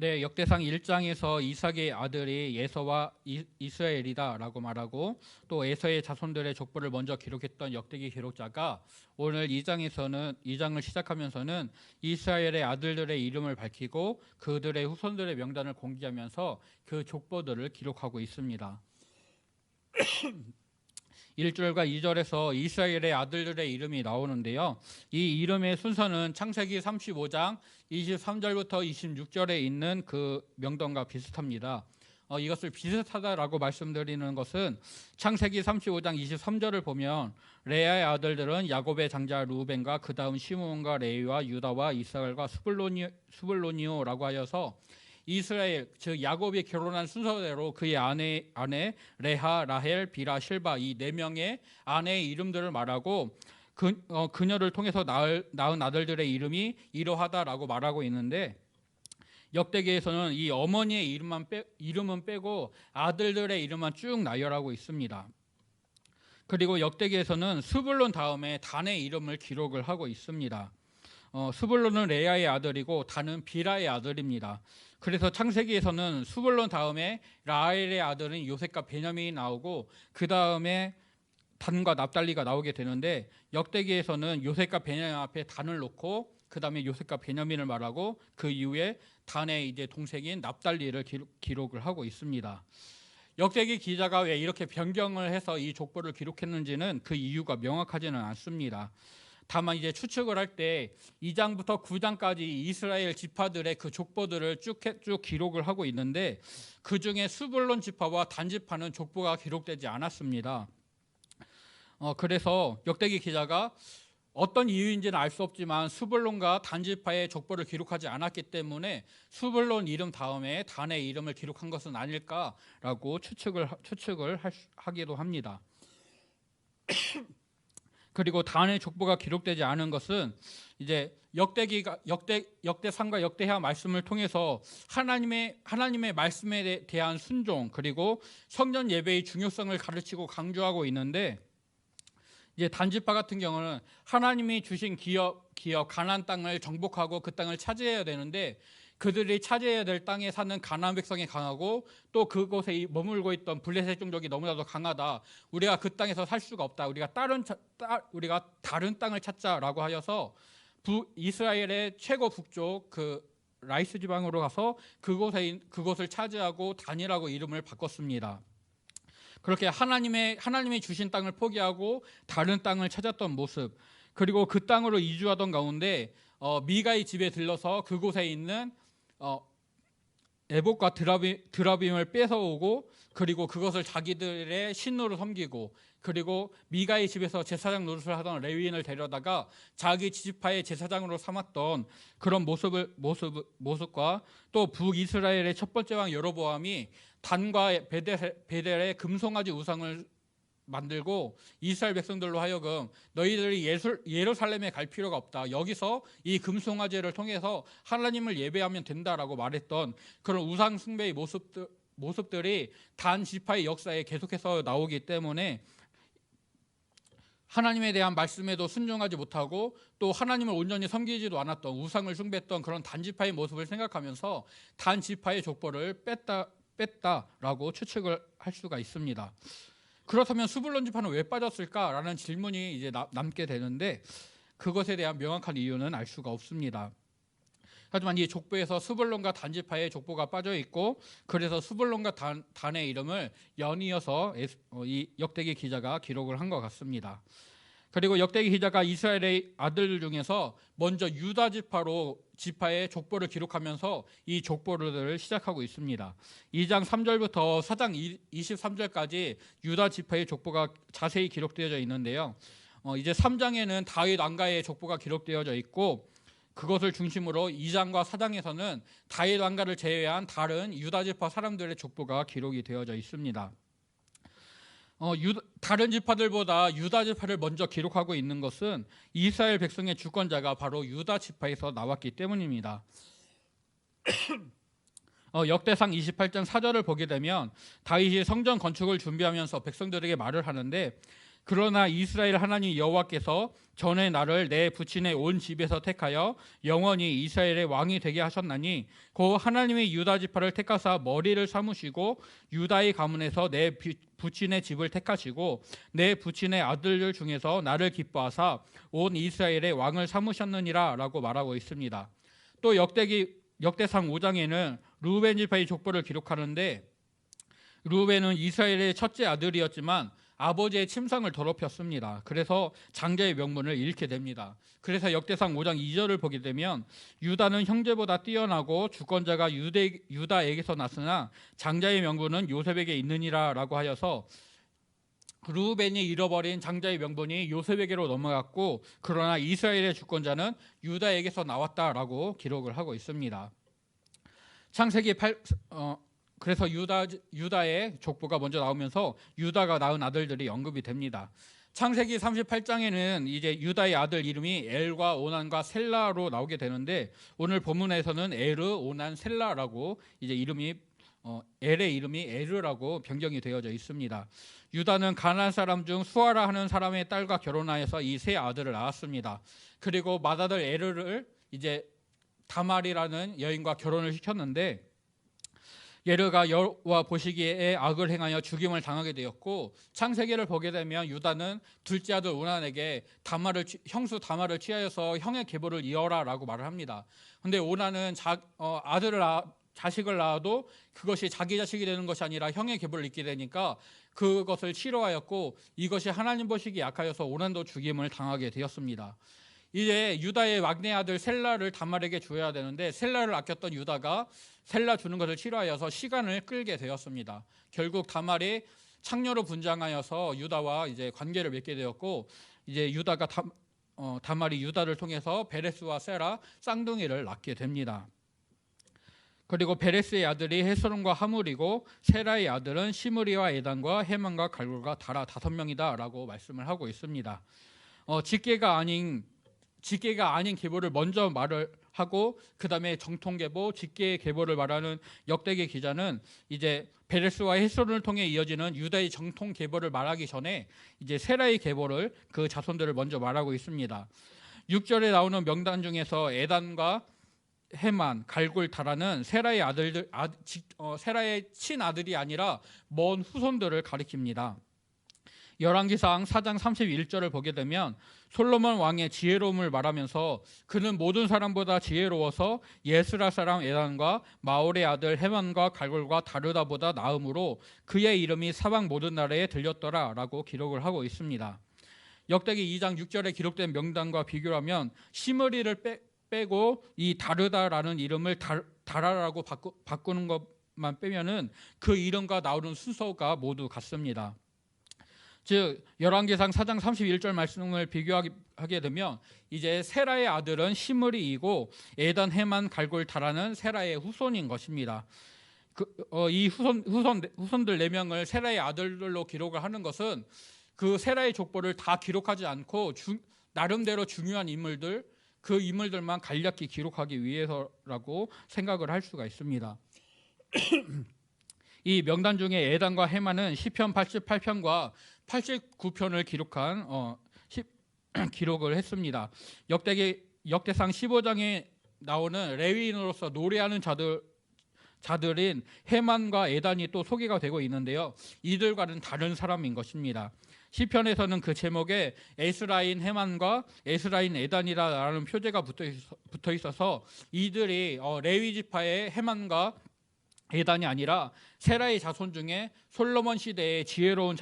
네, 역대상 1장에서 이삭의 아들이 에서와 이스라엘이다라고 말하고 또 에서의 자손들의 족보를 먼저 기록했던 역대기 기록자가 오늘 2장을 시작하면서는 이스라엘의 아들들의 이름을 밝히고 그들의 후손들의 명단을 공개하면서 그 족보들을 기록하고 있습니다. 1절과 2절에서 이스라엘의 아들들의 이름이 나오는데요. 이 이름의 순서는 창세기 35장 23절부터 26절에 있는 그 명단과 비슷합니다. 이것을 비슷하다라고 말씀드리는 것은 창세기 35장 23절을 보면 레아의 아들들은 야곱의 장자 루벤과 그 다음 시므온과 레위와 유다와 이스라엘과 스불로니오라고 하여서 이스라엘 즉 야곱이 결혼한 순서대로 그의 아내 레하, 라헬, 비라, 실바 이 네 명의 아내의 이름들을 말하고 그녀를 통해서 낳은 아들들의 이름이 이러하다라고 말하고 있는데 역대기에서는 이 어머니의 이름은 빼고 아들들의 이름만 쭉 나열하고 있습니다. 그리고 역대기에서는 스불론 다음에 단의 이름을 기록을 하고 있습니다. 스불론은 레아의 아들이고 단은 비라의 아들입니다. 그래서 창세기에서는 스불론 다음에 라헬의 아들은 요셉과 베냐민이 나오고 그 다음에 단과 납달리가 나오게 되는데 역대기에서는 요셉과 베냐민 앞에 단을 놓고 그 다음에 요셉과 베냐민을 말하고 그 이후에 단의 이제 동생인 납달리를 기록을 하고 있습니다. 역대기 기자가 왜 이렇게 변경을 해서 이 족보를 기록했는지는 그 이유가 명확하지는 않습니다. 다만 이제 추측을 할 때 2장부터 9장까지 이스라엘 지파들의 그 족보들을 쭉 기록을 하고 있는데 그 중에 스불론 지파와 단 지파는 족보가 기록되지 않았습니다. 그래서 역대기 기자가 어떤 이유인지는 알 수 없지만 스불론과 단 지파의 족보를 기록하지 않았기 때문에 스불론 이름 다음에 단의 이름을 기록한 것은 아닐까라고 추측을 하기도 합니다. 그리고 단의 족보가 기록되지 않은 것은 이제 역대상과 역대하 말씀을 통해서 하나님의 말씀에 대한 순종 그리고 성전 예배의 중요성을 가르치고 강조하고 있는데 이제 단지파 같은 경우는 하나님이 주신 기업 가나안 땅을 정복하고 그 땅을 차지해야 되는데 그들이 차지해야 될 땅에 사는 가나안 백성이 강하고 또 그곳에 머물고 있던 블레셋 종족이 너무나도 강하다. 우리가 그 땅에서 살 수가 없다. 우리가 다른 땅을 찾자라고 하여서 이스라엘의 최고 북쪽 그 라이스 지방으로 가서 그곳을 차지하고 단이라고 이름을 바꿨습니다. 그렇게 하나님이 주신 땅을 포기하고 다른 땅을 찾았던 모습 그리고 그 땅으로 이주하던 가운데 미가의 집에 들러서 그곳에 있는 에봇과 드라빔을 뺏어오고 그리고 그것을 자기들의 신으로 섬기고 그리고 미가의 집에서 제사장 노릇을 하던 레위인을 데려다가 자기 지파의 제사장으로 삼았던 그런 모습과 또 북이스라엘의 첫 번째 왕 여로보암이 단과 베델의 금송아지 우상을 만들고 이스라엘 백성들로 하여금 너희들이 예루살렘에 갈 필요가 없다. 여기서 이 금송아지를 통해서 하나님을 예배하면 된다라고 말했던 그런 우상 숭배의 모습들이 단 지파의 역사에 계속해서 나오기 때문에 하나님에 대한 말씀에도 순종하지 못하고 또 하나님을 온전히 섬기지도 않았던 우상을 숭배했던 그런 단지파의 모습을 생각하면서 단지파의 족보를 뺐다라고 추측을 할 수가 있습니다. 그렇다면 스불론 지파는 왜 빠졌을까라는 질문이 이제 남게 되는데 그것에 대한 명확한 이유는 알 수가 없습니다. 하지만 이 족보에서 스불론과 단 지파의 족보가 빠져 있고 그래서 스불론과 단의 이름을 연이어서 이 역대기 기자가 기록을 한 것 같습니다. 그리고 역대기 기자가 이스라엘의 아들들 중에서 먼저 유다 지파의 족보를 기록하면서 이 족보를 시작하고 있습니다. 2장 3절부터 4장 23절까지 유다 지파의 족보가 자세히 기록되어져 있는데요. 이제 3장에는 다윗 왕가의 족보가 기록되어져 있고 그것을 중심으로 2장과 4장에서는 다윗 왕가를 제외한 다른 유다 지파 사람들의 족보가 기록이 되어져 있습니다. 다른 지파들보다 유다 지파를 먼저 기록하고 있는 것은 이스라엘 백성의 주권자가 바로 유다 지파에서 나왔기 때문입니다. 역대상 28장 4절을 보게 되면 다윗이 성전 건축을 준비하면서 백성들에게 말을 하는데 그러나 이스라엘 하나님 여호와께서 전에 나를 내 부친의 온 집에서 택하여 영원히 이스라엘의 왕이 되게 하셨나니 그 하나님의 유다 지파를 택하사 머리를 삼으시고 유다의 가문에서 내 부친의 집을 택하시고 내 부친의 아들들 중에서 나를 기뻐하사 온 이스라엘의 왕을 삼으셨느니라 라고 말하고 있습니다. 또 역대상 5장에는 르우벤 지파의 족보를 기록하는데, 르우벤은 이스라엘의 첫째 아들이었지만 아버지의 침상을 더럽혔습니다. 그래서 장자의 명분을 잃게 됩니다. 그래서 역대상 5장 2절을 보게 되면 유다는 형제보다 뛰어나고 주권자가 유다에게서 났으나 장자의 명분은 요셉에게 있느니라 라고 하여서 르우벤이 잃어버린 장자의 명분이 요셉에게로 넘어갔고, 그러나 이스라엘의 주권자는 유다에게서 나왔다라고 기록을 하고 있습니다. 창세기 그래서 유다의 족보가 먼저 나오면서 유다가 낳은 아들들이 언급이 됩니다. 창세기 38장에는 이제 유다의 아들 이름이 엘과 오난과 셀라로 나오게 되는데, 오늘 본문에서는 에르, 오난, 셀라라고 이제 엘의 이름이 에르라고 변경이 되어져 있습니다. 유다는 가나안 사람 중 수아라 하는 사람의 딸과 결혼하여서 이 세 아들을 낳았습니다. 그리고 맏아들 에르를 이제 다말이라는 여인과 결혼을 시켰는데, 에르가 여호와 보시기에 악을 행하여 죽임을 당하게 되었고, 창세기를 보게 되면 유다는 둘째 아들 오난에게 형수 다말을 취하여서 형의 계보를 이어라라고 말을 합니다. 그런데 오난은 자식을 낳아도 그것이 자기 자식이 되는 것이 아니라 형의 계보를 잇게 되니까 그것을 싫어하였고, 이것이 하나님 보시기에 약하여서 오난도 죽임을 당하게 되었습니다. 이제 유다의 막내 아들 셀라를 다말에게 주어야 되는데, 셀라를 아꼈던 유다가 셀라 주는 것을 싫어하여서 시간을 끌게 되었습니다. 결국 다말이 창녀로 분장하여서 유다와 이제 관계를 맺게 되었고, 이제 다말이 유다를 통해서 베레스와 세라 쌍둥이를 낳게 됩니다. 그리고 베레스의 아들이 헤스론과 하물이고 세라의 아들은 시므리와 에단과 헤만과 갈골과 다라 5명이다 라고 말씀을 하고 있습니다. 직계가 아닌 계보를 먼저 말을 하고, 그 다음에 정통계보, 직계의 계보를 말하는 역대기 기자는 이제 베레스와 헤스론을 통해 이어지는 유다의 정통 계보를 말하기 전에 이제 세라의 계보를, 그 자손들을 먼저 말하고 있습니다. 6절에 나오는 명단 중에서 에단과 헤만, 갈골, 다라는 세라의 세라의 친아들이 아니라 먼 후손들을 가리킵니다. 열왕기상 4장 31절을 보게 되면 솔로몬 왕의 지혜로움을 말하면서 그는 모든 사람보다 지혜로워서 예스라 사람 에단과 마올의 아들 헤만과 갈골과 다르다보다 나음으로 그의 이름이 사방 모든 나라에 들렸더라 라고 기록을 하고 있습니다. 역대기 2장 6절에 기록된 명단과 비교하면 시므리를 빼고 이 다르다라는 이름을 다라라고 바꾸는 것만 빼면은 그 이름과 나오는 순서가 모두 같습니다. 즉 열왕기상 4장 31절 말씀을 비교하게 되면 이제 세라의 아들은 시므리이고 에단, 헤만, 갈골, 다라는 세라의 후손인 것입니다. 이 후손들 4명을 세라의 아들들로 기록을 하는 것은 그 세라의 족보를 다 기록하지 않고 나름대로 중요한 인물들, 그 인물들만 간략히 기록하기 위해서라고 생각을 할 수가 있습니다. 이 명단 중에 에단과 헤만은 시편 88편과 89편을 기록을 했습니다. 역대상 15장에 나오는 레위인으로서 노래하는 자들인 헤만과 에단이 또 소개가 되고 있는데요. 이들과는 다른 사람인 것입니다. 시편에서는 그 제목에 에스라인 헤만과 에스라인 에단이라는 표제가 붙어 있어서 이들이 레위 지파의 헤만과 에단이 아니라 세라의 자손 중에 솔로몬 시대의 지혜로운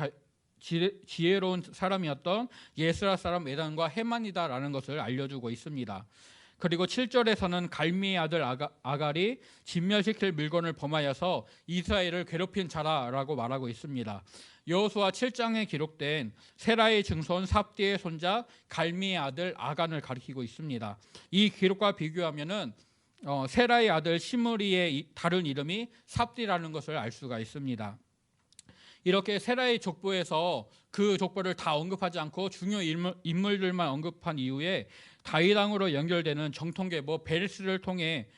사람이었던 예스라 사람 에단과 헤만이다라는 것을 알려주고 있습니다. 그리고 7절에서는 갈미의 아들 아갈이 진멸시킬 물건을 범하여서 이스라엘을 괴롭힌 자라라고 말하고 있습니다. 여호수아 7장에 기록된 세라의 증손 삽디의 손자 갈미의 아들 아간을 가리키고 있습니다. 이 기록과 비교하면은 세라의 아들 시므리의 다른 이름이 삽디라는 것을 알 수가 있습니다. 이렇게 세라의 족보에서 그 족보를 다 언급하지 않고 중요 인물들만 언급한 이후에 다윗 왕으로 연결되는 정통계보 베레스를 통해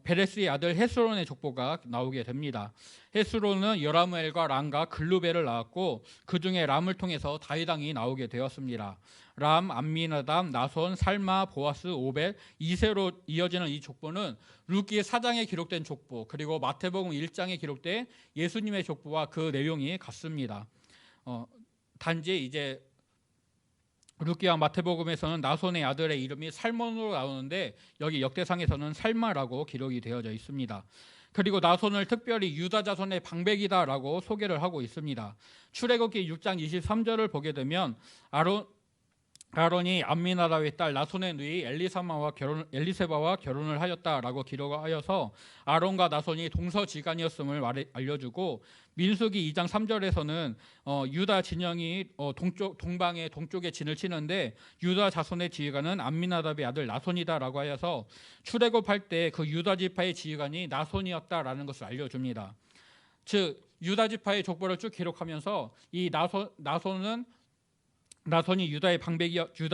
베레스의 아들 헤스론의 족보가 나오게 됩니다. 헤스론은 여라무엘과 람과 글루벨을 낳았고 그 중에 람을 통해서 다윗 왕이 나오게 되었습니다. 람, 암미나답, 나손, 살마, 보아스, 오벳, 이세로 이어지는 이 족보는 루키 4장에 기록된 족보 그리고 마태복음 1장에 기록된 예수님의 족보와 그 내용이 같습니다. 단지 이제 루키와 마태복음에서는 나손의 아들의 이름이 살몬으로 나오는데 여기 역대상에서는 살마라고 기록이 되어져 있습니다. 그리고 나손을 특별히 유다 자손의 방백이다라고 소개를 하고 있습니다. 출애굽기 6장 23절을 보게 되면 아론이 암미나답의 딸 나손의 누이 엘리세바와 결혼을 하였다라고 기록하여서 아론과 나손이 동서지간이었음을 알려주고 민수기 2장 3절에서는 유다 진영이 동방의 동쪽에 진을 치는데 유다 자손의 지휘관은 암미나답의 아들 나손이다라고 하여서 출애굽할 때 그 유다 지파의 지휘관이 나손이었다라는 것을 알려줍니다. 즉 유다 지파의 족보를 쭉 기록하면서 이 나손이 유다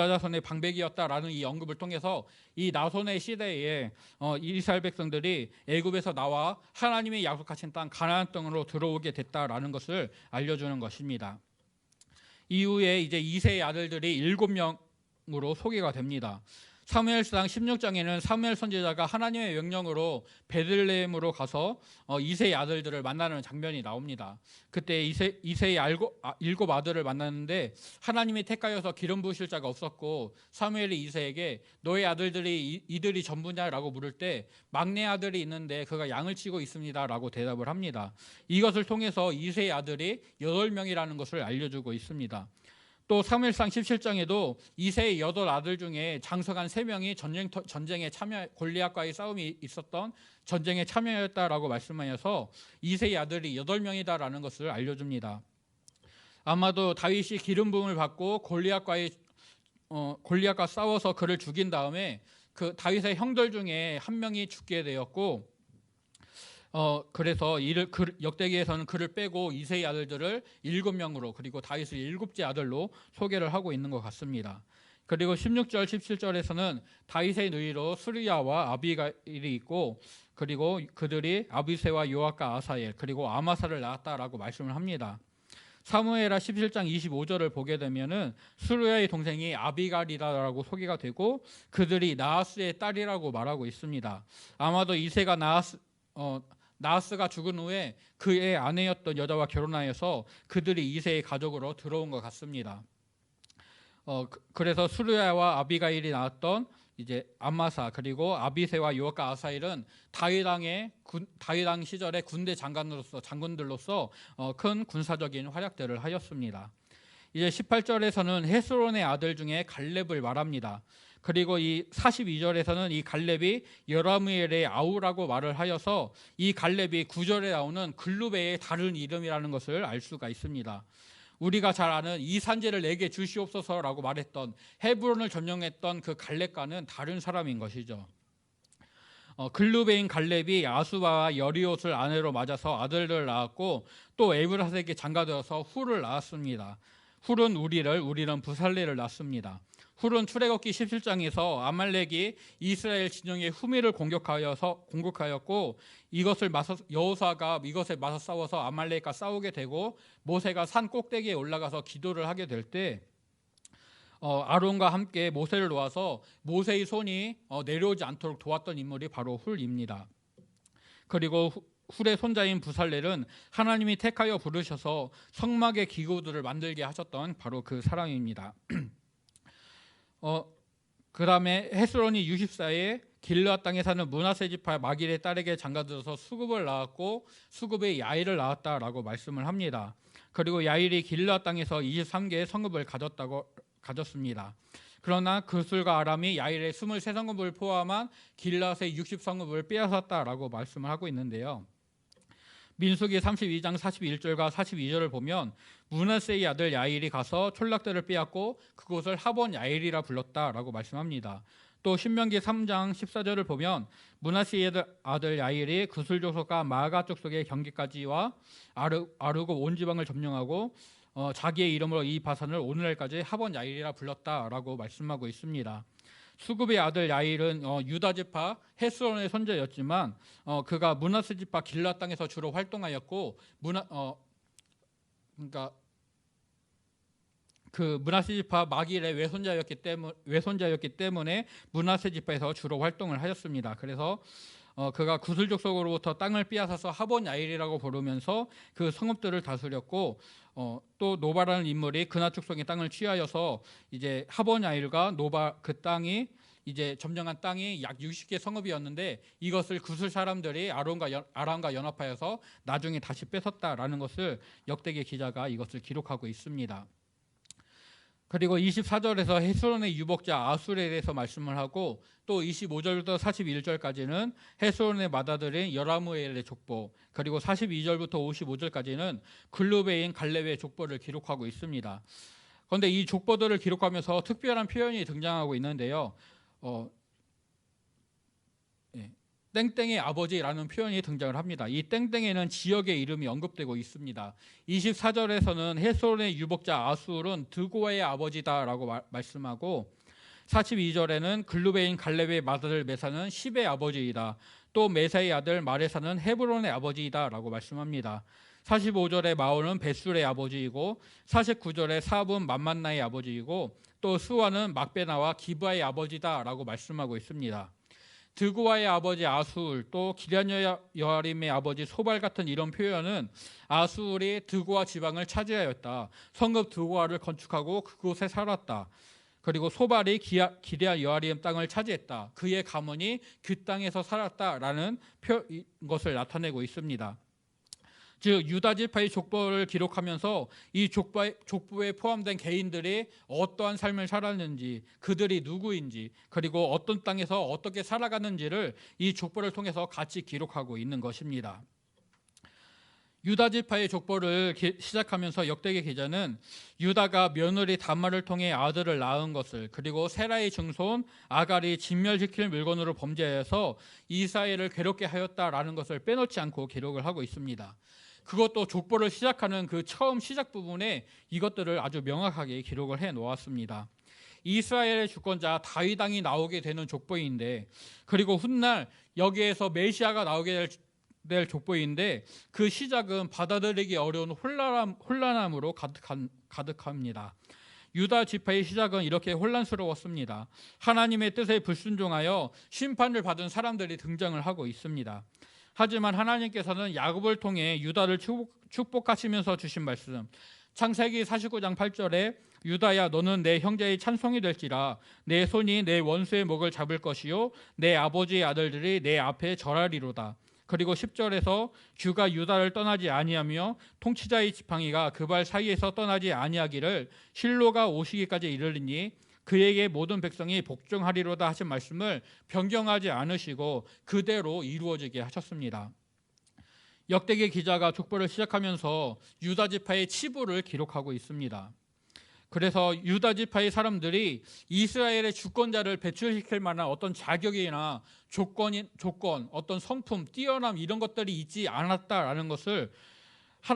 자손의 방백이었다라는 이 언급을 통해서 이 나손의 시대에 이스라엘 백성들이 애굽에서 나와 하나님의 약속하신 땅 가나안 땅으로 들어오게 됐다라는 것을 알려주는 것입니다. 이후에 이제 이새의 아들들이 7명으로 소개가 됩니다. 사무엘상 16장에는 사무엘 선지자가 하나님의 명령으로 베들레헴으로 가서 이새의 아들들을 만나는 장면이 나옵니다. 그때 이새의 7 아들을 만났는데 하나님이 택하여서 기름 부으실 자가 없었고 사무엘이 이새에게 너의 아들들이 이들이 전부냐라고 물을 때 막내 아들이 있는데 그가 양을 치고 있습니다라고 대답을 합니다. 이것을 통해서 이새의 아들이 8명이라는 것을 알려주고 있습니다. 또 사무엘상 17장에도 이새의 8아들 중에 장성한 3명이 전쟁에 참여 골리앗과의 싸움이 있었던 전쟁에 참여했다라고 말씀하여서 이새의 아들이 8명이다라는 것을 알려줍니다. 아마도 다윗이 기름 부음을 받고 골리앗과 싸워서 그를 죽인 다음에 그 다윗의 형들 중에 한 명이 죽게 되었고 그래서 역대기에서는 그를 빼고 이새의 아들들을 7명으로 그리고 다윗을 7째 아들로 소개를 하고 있는 것 같습니다. 그리고 16절 17절에서는 다윗의 누이로 수르야와 아비가일이 있고 그리고 그들이 아비새와 요압과 아사엘 그리고 아마사를 낳았다라고 말씀을 합니다. 사무엘하 17장 25절을 보게 되면은 수르야의 동생이 아비갈이라고 소개가 되고 그들이 나하스의 딸이라고 말하고 있습니다. 아마도 이새가 나하스가 죽은 후에 그의 아내였던 여자와 결혼하여서 그들이 이새의 가족으로 들어온 것 같습니다. 그래서 수르야와 아비가일이 낳았던 이제 암마사 그리고 아비새와 요압과 아사엘은 다윗 왕 시절에 군대 장군들로서 큰 군사적인 활약들을 하였습니다. 이제 18절에서는 헤스론의 아들 중에 갈렙을 말합니다. 그리고 이 42절에서는 이 갈렙이 여라무엘의 아우라고 말을 하여서 이 갈렙이 9절에 나오는 글루베의 다른 이름이라는 것을 알 수가 있습니다. 우리가 잘 아는 이 산지를 내게 주시옵소서라고 말했던 헤브론을 점령했던 그 갈렙과는 다른 사람인 것이죠. 글루베인 갈렙이 아수바와 여리옷을 아내로 맞아서 아들을 낳았고 또 에브라스에게 장가되어서 훌을 낳았습니다. 훌은 우리는 부살레를 낳습니다. 훌은 출애굽기 17장에서 아말렉이 이스라엘 진영의 후미를 공격하였고 여호수아가 이것에 맞서 싸워서 아말렉과 싸우게 되고 모세가 산 꼭대기에 올라가서 기도를 하게 될 때 아론과 함께 모세를 놓아서 모세의 손이 내려오지 않도록 도왔던 인물이 바로 훌입니다. 그리고 훌의 손자인 부살렐은 하나님이 택하여 부르셔서 성막의 기구들을 만들게 하셨던 바로 그 사람입니다. 그 다음에 헤스론이 64에 길르앗 땅에 사는 므낫세 지파 마길의 딸에게 장가들어서 수굽을 낳았고 수굽의 야일을 낳았다라고 말씀을 합니다. 그리고 야일이 길르앗 땅에서 23개의 성읍을 가졌습니다. 그러나 그술과 아람이 야일의 23성읍을 포함한 길르앗의 60성읍을 빼앗았다라고 말씀을 하고 있는데요. 민수기 32장 41절과 42절을 보면 므낫세의 아들 야일이 가서 촌락들을 빼앗고 그곳을 하본 야일이라 불렀다라고 말씀합니다. 또 신명기 3장 14절을 보면 므낫세의 아들 야일이 그술 족속과 마아가 족속의 경계까지와 아르고 온 지방을 점령하고 자기의 이름으로 이 바산을 오늘날까지 하본 야일이라 불렀다라고 말씀하고 있습니다. 수굽의 아들 야일은 유다 지파 헤스론의 손자였지만 그가 므낫세 지파 길라 땅에서 주로 활동하였고 그러니까 그 므낫세 지파 마길의 외손자였기 때문에 므낫세 지파에서 주로 활동을 하였습니다. 그래서 그가 구슬 족속으로부터 땅을 빼앗아서 하본 야일이라고 부르면서 그 성읍들을 다스렸고 또 노바라는 인물이 그낫 족속의 땅을 취하여서 이제 하본 야일과 노바 그 땅이 이제 점령한 땅이 약 60개 성읍이었는데 이것을 구슬 사람들이 아람과 연합하여서 나중에 다시 뺏었다라는 것을 역대기 기자가 이것을 기록하고 있습니다. 그리고 24절에서 헤스론의 유복자 아술에 대해서 말씀을 하고 또 25절부터 41절까지는 헤스론의 맏아들인 여라무엘의 족보, 그리고 42절부터 55절까지는 글루베인 갈렙의 족보를 기록하고 있습니다. 그런데 이 족보들을 기록하면서 특별한 표현이 등장하고 있는데요. 땡땡의 아버지라는 표현이 등장을 합니다. 이 땡땡에는 지역의 이름이 언급되고 있습니다. 24절에서는 헤스론의 유복자 아술은 드고아의 아버지다라고 말씀하고 42절에는 글루베인 갈렙의 맏아들 메사는 십의 아버지이다. 또 메사의 아들 마레사는 헤브론의 아버지이다라고 말씀합니다. 45절에 마온은 베술의 아버지이고 49절에 사압은 만만나의 아버지이고 또 수아는 막베나와 기브아의 아버지다라고 말씀하고 있습니다. 드고아의 아버지 아술, 또 기럇여아림의 아버지 소발 같은 이런 표현은 아술이 드고아 지방을 차지하였다. 성읍 드고아를 건축하고 그곳에 살았다. 그리고 소발이 기럇여아림 땅을 차지했다. 그의 가문이 그 땅에서 살았다라는 것을 나타내고 있습니다. 즉 유다 지파의 족보를 기록하면서 이 족보에 포함된 개인들이 어떠한 삶을 살았는지, 그들이 누구인지, 그리고 어떤 땅에서 어떻게 살아가는지를 이 족보를 통해서 같이 기록하고 있는 것입니다. 유다 지파의 족보를 시작하면서 역대기 기자는 유다가 며느리 담마를 통해 아들을 낳은 것을, 그리고 세라의 증손 아갈이 진멸시킬 물건으로 범죄해서 이스라엘을 괴롭게 하였다라는 것을 빼놓지 않고 기록을 하고 있습니다. 그것도 족보를 시작하는 그 처음 시작 부분에 이것들을 아주 명확하게 기록을 해 놓았습니다. 이스라엘의 주권자 다윗 왕이 나오게 되는 족보인데, 그리고 훗날 여기에서 메시아가 나오게 될 족보인데 그 시작은 받아들이기 어려운 혼란함으로 가득합니다. 유다 지파의 시작은 이렇게 혼란스러웠습니다. 하나님의 뜻에 불순종하여 심판을 받은 사람들이 등장을 하고 있습니다. 하지만 하나님께서는 야곱을 통해 유다를 축복하시면서 주신 말씀, 창세기 49장 8절에 유다야 너는 내 형제의 찬송이 될지라 내 손이 내 원수의 목을 잡을 것이요 내 아버지의 아들들이 내 앞에 절하리로다. 그리고 10절에서 주가 유다를 떠나지 아니하며 통치자의 지팡이가 그 발 사이에서 떠나지 아니하기를 실로가 오시기까지 이르리니 그에게 모든 백성이 복종하리로다 하신 말씀을 변경하지 않으시고 그대로 이루어지게 하셨습니다. 역대기 기자가 족보를 시작하면서 유다 지파의 치부를 기록하고 있습니다. 그래서 유다 지파의 사람들이 이스라엘의 주권자를 배출시킬 만한 어떤 자격이나 조건, 어떤 성품, 뛰어남 이런 것들이 있지 않았다라는 것을,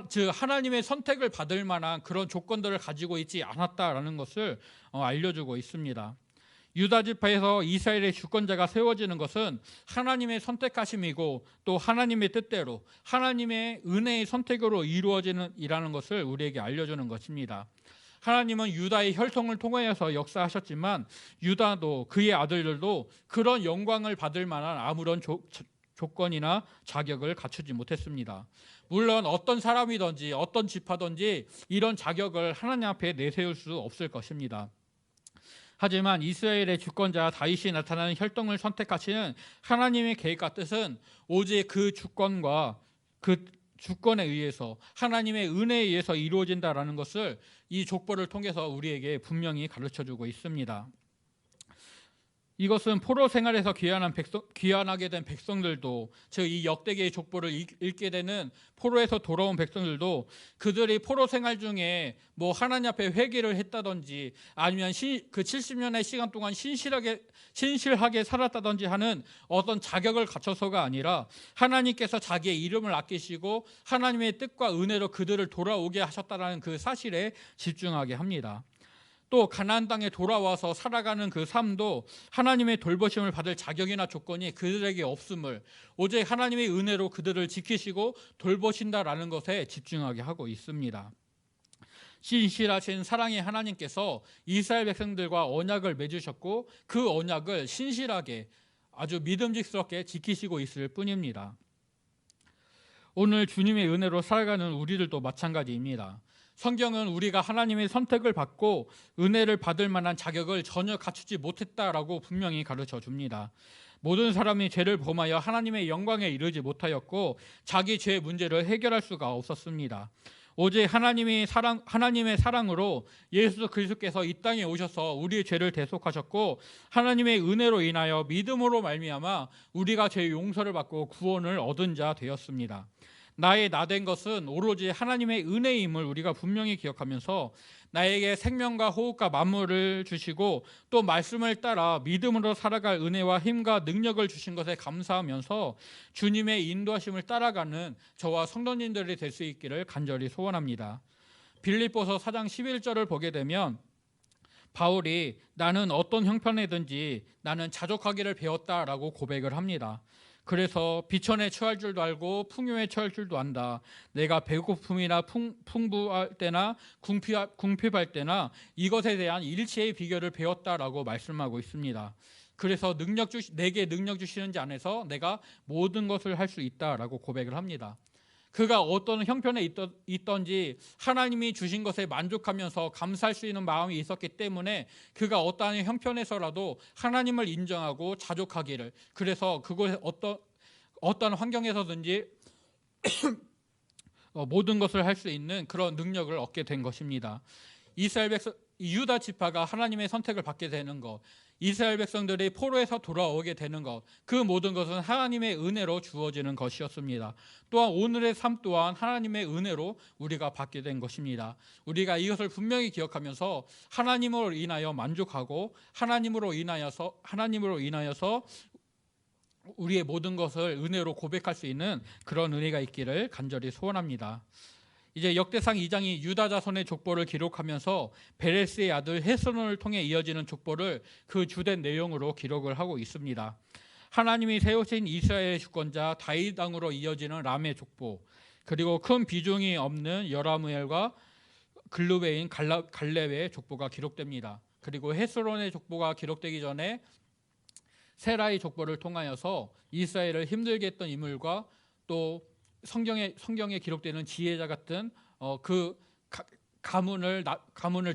즉 하나님의 선택을 받을 만한 그런 조건들을 가지고 있지 않았다라는 것을 알려주고 있습니다. 유다 지파에서 이스라엘의 주권자가 세워지는 것은 하나님의 선택하심이고 또 하나님의 뜻대로 하나님의 은혜의 선택으로 이루어지는 이라는 것을 우리에게 알려주는 것입니다. 하나님은 유다의 혈통을 통하여서 역사하셨지만 유다도 그의 아들들도 그런 영광을 받을 만한 아무런 조건이나 자격을 갖추지 못했습니다. 물론 어떤 사람이든지 어떤 지파든지 이런 자격을 하나님 앞에 내세울 수 없을 것입니다. 하지만 이스라엘의 주권자 다윗이 나타나는 혈통을 선택하시는 하나님의 계획과 뜻은 오직 그 주권과 그 주권에 의해서 하나님의 은혜에 의해서 이루어진다라는 것을 이 족보를 통해서 우리에게 분명히 가르쳐주고 있습니다. 이것은 포로 생활에서 귀환하게 된 백성들도, 즉 이 역대기의 족보를 읽게 되는 포로에서 돌아온 백성들도 그들이 포로 생활 중에 뭐 하나님 앞에 회개를 했다든지 아니면 그 70년의 시간 동안 신실하게 살았다든지 하는 어떤 자격을 갖춰서가 아니라 하나님께서 자기의 이름을 아끼시고 하나님의 뜻과 은혜로 그들을 돌아오게 하셨다는 그 사실에 집중하게 합니다. 또 가나안 땅에 돌아와서 살아가는 그 삶도 하나님의 돌보심을 받을 자격이나 조건이 그들에게 없음을, 오직 하나님의 은혜로 그들을 지키시고 돌보신다라는 것에 집중하게 하고 있습니다. 신실하신 사랑의 하나님께서 이스라엘 백성들과 언약을 맺으셨고 그 언약을 신실하게 아주 믿음직스럽게 지키시고 있을 뿐입니다. 오늘 주님의 은혜로 살아가는 우리들도 마찬가지입니다. 성경은 우리가 하나님의 선택을 받고 은혜를 받을 만한 자격을 전혀 갖추지 못했다라고 분명히 가르쳐 줍니다. 모든 사람이 죄를 범하여 하나님의 영광에 이르지 못하였고 자기 죄의 문제를 해결할 수가 없었습니다. 오직 하나님의 사랑으로 예수 그리스도께서 이 땅에 오셔서 우리의 죄를 대속하셨고 하나님의 은혜로 인하여 믿음으로 말미암아 우리가 죄의 용서를 받고 구원을 얻은 자 되었습니다. 나의 나된 것은 오로지 하나님의 은혜임을 우리가 분명히 기억하면서 나에게 생명과 호흡과 만물을 주시고 또 말씀을 따라 믿음으로 살아갈 은혜와 힘과 능력을 주신 것에 감사하면서 주님의 인도하심을 따라가는 저와 성도님들이 될 수 있기를 간절히 소원합니다. 빌립보서 4장 11절을 보게 되면 바울이 나는 어떤 형편이든지 나는 자족하기를 배웠다라고 고백을 합니다. 그래서 비천에 처할 줄도 알고 풍요에 처할 줄도 안다. 내가 배고픔이나 풍부할 때나 궁핍할 때나 이것에 대한 일체의 비결을 배웠다라고 말씀하고 있습니다. 그래서 내게 능력 주시는 자 안에서 내가 모든 것을 할 수 있다라고 고백을 합니다. 그가 어떤 형편에 있던지 하나님이 주신 것에 만족하면서 감사할 수 있는 마음이 있었기 때문에 그가 어떠한 형편에서라도 하나님을 인정하고 자족하기를, 그래서 그곳에 어떤 환경에서든지 모든 것을 할 수 있는 그런 능력을 얻게 된 것입니다. 유다 지파가 하나님의 선택을 받게 되는 것, 이스라엘 백성들이 포로에서 돌아오게 되는 것, 그 모든 것은 하나님의 은혜로 주어지는 것이었습니다. 또한 오늘의 삶 또한 하나님의 은혜로 우리가 받게 된 것입니다. 우리가 이것을 분명히 기억하면서 하나님으로 인하여 만족하고 하나님으로 인하여서 우리의 모든 것을 은혜로 고백할 수 있는 그런 은혜가 있기를 간절히 소원합니다. 이제 역대상 2장이 유다 자손의 족보를 기록하면서 베레스의 아들 헤스론을 통해 이어지는 족보를 그 주된 내용으로 기록을 하고 있습니다. 하나님이 세우신 이스라엘의 주권자 다윗 왕으로 이어지는 람의 족보, 그리고 큰 비중이 없는 여라무엘과 글루베인 갈렙의 족보가 기록됩니다. 그리고 헤스론의 족보가 기록되기 전에 세라의 족보를 통하여서 이스라엘을 힘들게 했던 인물과 또 성경에 기록되는 지혜자 같은 그 가문을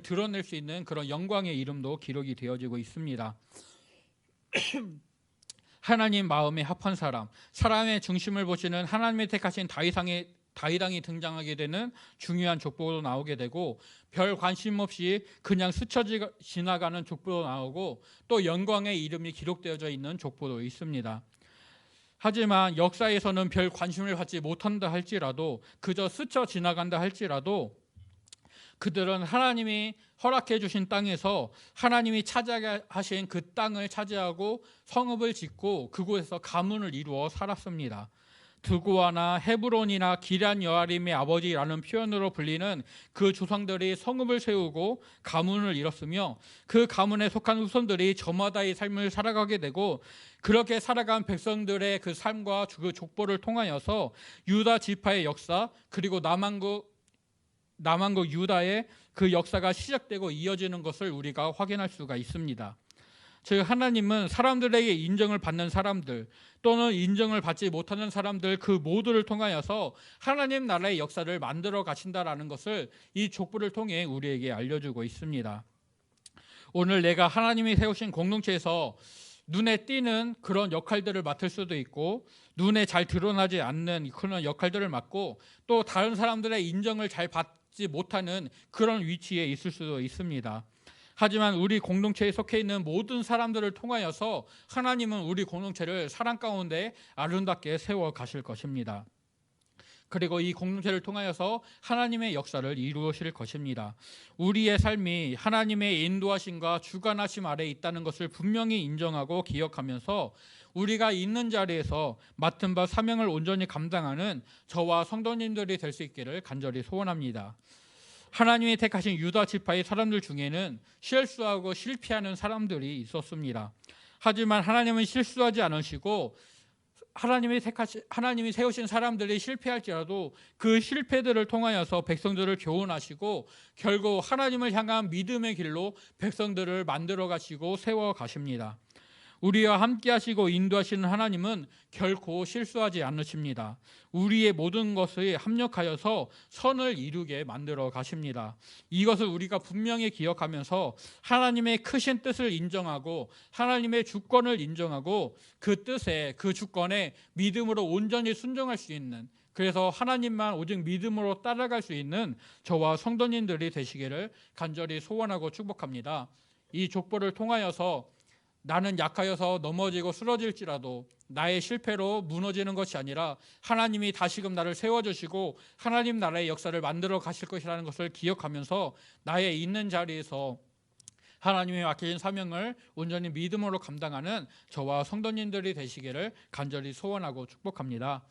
드러낼 수 있는 그런 영광의 이름도 기록이 되어지고 있습니다. 하나님 마음에 합한 사람의 중심을 보시는 하나님의 택하신 다윗왕이 등장하게 되는 중요한 족보도 나오게 되고, 별 관심 없이 그냥 스쳐 지나가는 족보도 나오고, 또 영광의 이름이 기록되어져 있는 족보도 있습니다. 하지만 역사에서는 별 관심을 받지 못한다 할지라도, 그저 스쳐 지나간다 할지라도 그들은 하나님이 허락해 주신 땅에서 하나님이 차지하게 하신 그 땅을 차지하고 성읍을 짓고 그곳에서 가문을 이루어 살았습니다. 드고아나 헤브론이나 기럇 여아림의 아버지라는 표현으로 불리는 그 조상들이 성읍을 세우고 가문을 이뤘으며 그 가문에 속한 후손들이 저마다의 삶을 살아가게 되고, 그렇게 살아간 백성들의 그 삶과 그 족보를 통하여서 유다 지파의 역사, 그리고 남왕국 유다의 그 역사가 시작되고 이어지는 것을 우리가 확인할 수가 있습니다. 즉 하나님은 사람들에게 인정을 받는 사람들 또는 인정을 받지 못하는 사람들 그 모두를 통하여서 하나님 나라의 역사를 만들어 가신다라는 것을 이 족보를 통해 우리에게 알려주고 있습니다. 오늘 내가 하나님이 세우신 공동체에서 눈에 띄는 그런 역할들을 맡을 수도 있고, 눈에 잘 드러나지 않는 그런 역할들을 맡고, 또 다른 사람들의 인정을 잘 받지 못하는 그런 위치에 있을 수도 있습니다. 하지만 우리 공동체에 속해 있는 모든 사람들을 통하여서 하나님은 우리 공동체를 사랑 가운데 아름답게 세워 가실 것입니다. 그리고 이 공동체를 통하여서 하나님의 역사를 이루실 것입니다. 우리의 삶이 하나님의 인도하심과 주관하심 아래에 있다는 것을 분명히 인정하고 기억하면서 우리가 있는 자리에서 맡은 바 사명을 온전히 감당하는 저와 성도님들이 될 수 있기를 간절히 소원합니다. 하나님이 택하신 유다 지파의 사람들 중에는 실수하고 실패하는 사람들이 있었습니다. 하지만 하나님은 실수하지 않으시고 하나님이 세우신 사람들이 실패할지라도 그 실패들을 통하여서 백성들을 교훈하시고 결국 하나님을 향한 믿음의 길로 백성들을 만들어 가시고 세워 가십니다. 우리와 함께 하시고 인도하시는 하나님은 결코 실수하지 않으십니다. 우리의 모든 것을 합력하여서 선을 이루게 만들어 가십니다. 이것을 우리가 분명히 기억하면서 하나님의 크신 뜻을 인정하고 하나님의 주권을 인정하고 그 뜻에 그 주권에 믿음으로 온전히 순종할 수 있는, 그래서 하나님만 오직 믿음으로 따라갈 수 있는 저와 성도님들이 되시기를 간절히 소원하고 축복합니다. 이 족보를 통하여서 나는 약하여서 넘어지고 쓰러질지라도 나의 실패로 무너지는 것이 아니라 하나님이 다시금 나를 세워주시고 하나님 나라의 역사를 만들어 가실 것이라는 것을 기억하면서 나의 있는 자리에서 하나님이 맡기신 사명을 온전히 믿음으로 감당하는 저와 성도님들이 되시기를 간절히 소원하고 축복합니다.